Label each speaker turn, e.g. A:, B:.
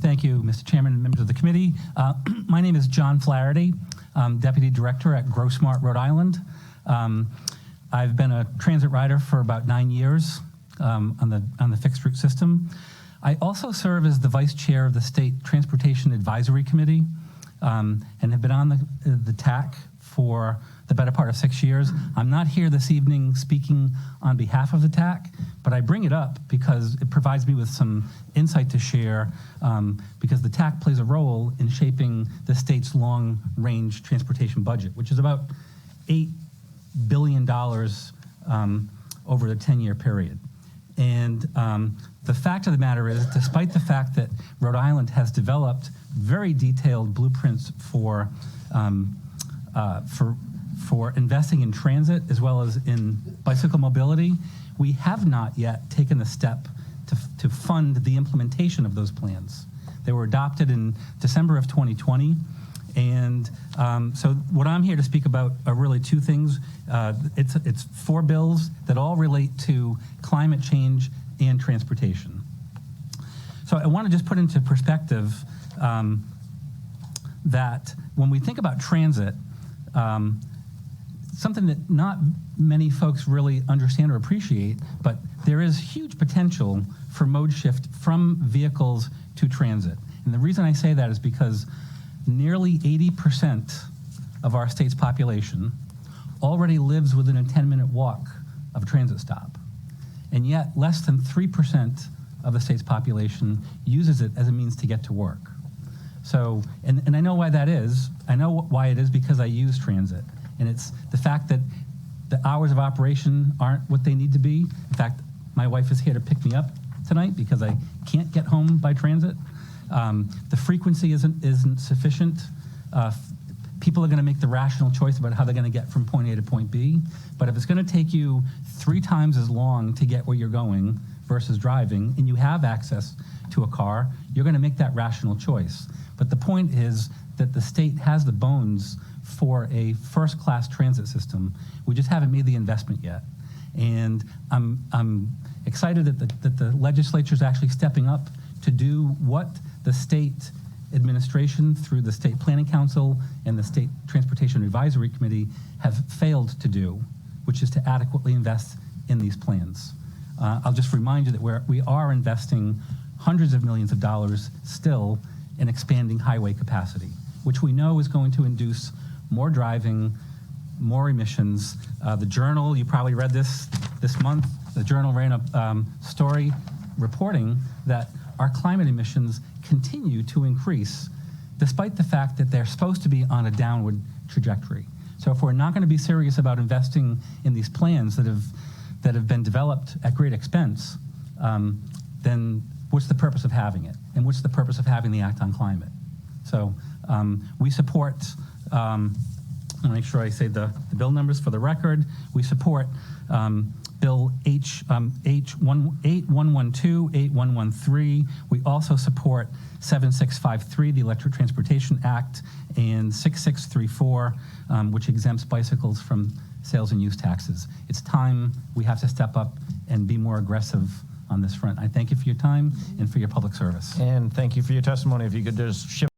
A: Thank you, Mr. Chairman and members of the committee. My name is John Flaherty. I'm Deputy Director at Grossmart, Rhode Island. I've been a transit rider for about 9 years on the fixed route system. I also serve as the Vice Chair of the State Transportation Advisory Committee and have been on the TAC for the better part of 6 years. I'm not here this evening speaking on behalf of the TAC, but I bring it up because it provides me with some insight to share because the TAC plays a role in shaping the state's long-range transportation budget, which is about $8 billion over the 10-year period. And the fact of the matter is, despite the fact that Rhode Island has developed very detailed blueprints for investing in transit as well as in bicycle mobility, we have not yet taken the step to fund the implementation of those plans. They were adopted in December of 2020. And so what I'm here to speak about are really two things. It's 4 bills that all relate to climate change and transportation. So I want to just put into perspective that when we think about transit, something that not many folks really understand or appreciate, but there is huge potential for mode shift from vehicles to transit. And the reason I say that is because nearly 80% of our state's population already lives within a 10-minute walk of a transit stop. And yet less than 3% of the state's population uses it as a means to get to work. So, and I know why that is. I know why it is because I use transit. And it's the fact that the hours of operation aren't what they need to be. In fact, my wife is here to pick me up tonight because I can't get home by transit. The frequency isn't sufficient. People are going to make the rational choice about how they're going to get from point A to point B. But if it's going to take you 3 times as long to get where you're going versus driving, and you have access to a car, you're going to make that rational choice. But the point is that the state has the bones for a first-class transit system. We just haven't made the investment yet. And I'm excited that the legislature is actually stepping up to do what the state administration through the State Planning Council and the State Transportation Advisory Committee have failed to do, which is to adequately invest in these plans. I'll just remind you that we are investing hundreds of millions of dollars still in expanding highway capacity, which we know is going to induce more driving, more emissions. The Journal, you probably read this month, the Journal ran a story reporting that our climate emissions continue to increase despite the fact that they're supposed to be on a downward trajectory. So if we're not going to be serious about investing in these plans that have been developed at great expense, then what's the purpose of having it? And what's the purpose of having the Act on Climate? So we support, I want to make sure I say the bill numbers for the record. We support Bill H-8112, 8113. We also support 7653, the Electric Transportation Act, and 6634, which exempts bicycles from sales and use taxes. It's time we have to step up and be more aggressive on this front. I thank you for your time and for your public service.
B: And thank you for your testimony. If you could just shift